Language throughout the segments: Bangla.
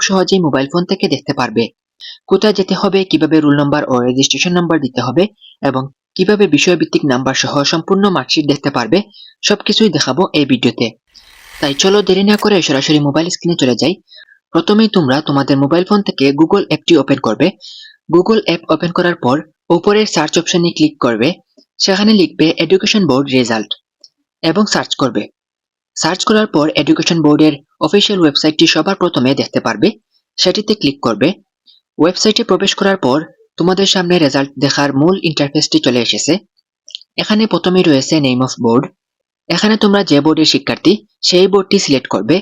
সহজেই মোবাইল ফোন থেকে দেখতে পারবে। কোথায় যেতে হবে, কিভাবে রোল নাম্বার ও রেজিস্ট্রেশন নাম্বার দিতে হবে এবং কিভাবে বিষয়ভিত্তিক নাম্বার সহ সম্পূর্ণ মার্কশিট দেখতে পারবে, সবকিছুই দেখাবো এই ভিডিওতে। তাই চলো দেরি না করে সরাসরি মোবাইল স্ক্রিনে চলে যাই। প্রথমেই তোমরা তোমাদের মোবাইল ফোন থেকে গুগল অ্যাপটি ওপেন করবে। গুগল অ্যাপ ওপেন করার পর উপরের সার্চ অপশনে ক্লিক করবে। সেখানে লিখবে এডুকেশন বোর্ড রেজাল্ট এবং সার্চ করবে। সার্চ করার পর এডুকেশন বোর্ডের অফিসিয়াল ওয়েবসাইটটি সবার প্রথমে দেখতে পারবে, সেটিতে ক্লিক করবে। ওয়েবসাইটে প্রবেশ করার পর তোমাদের সামনে রেজাল্ট দেখার মূল ইন্টারফেসটি চলে এসেছে। এখানে প্রথমেই রয়েছে নেম অফ বোর্ড। এখানে তোমরা যে বোর্ডের শিক্ষার্থী সেই বোর্ডটি সিলেক্ট করবে।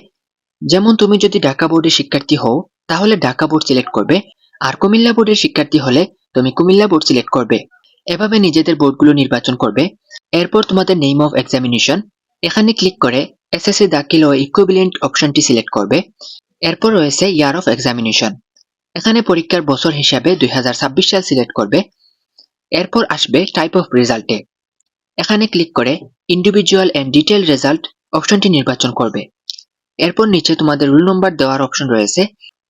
যেমন তুমি যদি ঢাকা বোর্ডের শিক্ষার্থী হও তাহলে ঢাকা বোর্ড সিলেক্ট করবে, আর কুমিল্লা বোর্ডের শিক্ষার্থী হলে তুমি কুমিল্লা বোর্ড সিলেক্ট করবে। এভাবে নিজেদের বোর্ডগুলো নির্বাচন করবে। এরপর তোমাদের নেম অফ এক্সামিনেশন, এখানে ক্লিক করে এসএসসি দাখিল ও ইকুইভ্যালেন্ট অপশনটি সিলেক্ট করবে। এরপর রয়েছে ইয়ার অফ এক্সামিনেশন, এখানে পরীক্ষার বছর হিসাবে 2026 সাল সিলেক্ট করবে। এরপর আসবে টাইপ অফ রেজাল্টে, এখানে ক্লিক করে ইন্ডিভিজুয়াল এন্ড ডিটেইল রেজাল্ট অপশনটি নির্বাচন করবে। এরপর নিচে তোমাদের রোল নম্বর দেওয়ার অপশন রয়েছে,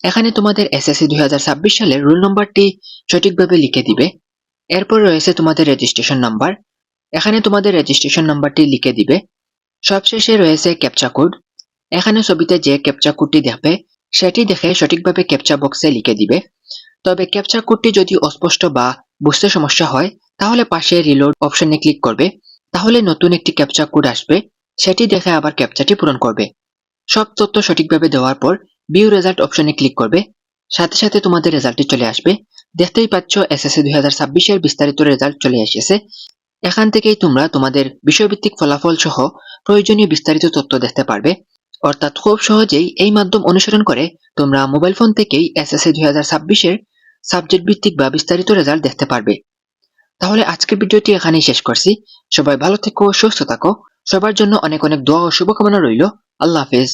এখানে তোমাদের এসএসসি 2026 সালের রোল নম্বরটি সঠিকভাবে লিখে দিবে। এরপর রয়েছে তোমাদের রেজিস্ট্রেশন নাম্বার, এখানে তোমাদের রেজিস্ট্রেশন নাম্বারটি লিখে দিবে। সবশেষে রয়েছে ক্যাপচা কোড, এখানে ছবিতে যে ক্যাপচা কোডটি দেখবে সেটি দেখে সঠিকভাবে ক্যাপচা বক্সে লিখে দিবে। তবে ক্যাপচা কোডটি যদি অস্পষ্ট বা বুঝতে সমস্যা হয় তাহলে পাশে রিলোড অপশনে ক্লিক করবে, তাহলে নতুন একটি ক্যাপচা কোড আসবে, সেটি দেখে আবার ক্যাপচাটি পূরণ করবে। সব তথ্য সঠিকভাবে দেওয়ার পর ভিউ রেজাল্ট অপশনে ক্লিক করবে, সাথে সাথে তোমাদের রেজাল্টটি চলে আসবে। দেখতেই পাচ্ছ এসএসসি 2026 এর বিস্তারিত রেজাল্ট চলে এসেছে। এখান থেকেই তোমরা তোমাদের বিষয়ভিত্তিক ফলাফল সহ প্রয়োজনীয় বিস্তারিত তথ্য দেখতে পারবে। অর্থাৎ খুব সহজেই এই মাধ্যম অনুসরণ করে তোমরা মোবাইল ফোন থেকেই এসএসসি 2026 এর সাবজেক্ট ভিত্তিক বা বিস্তারিত রেজাল্ট দেখতে পারবে। তাহলে আজকের ভিডিওটি এখানেই শেষ করছি। সবাই ভালো থেকো, সুস্থ থাকো। সবার জন্য অনেক অনেক দোয়া ও শুভকামনা রইল। আল্লাহ হাফেজ।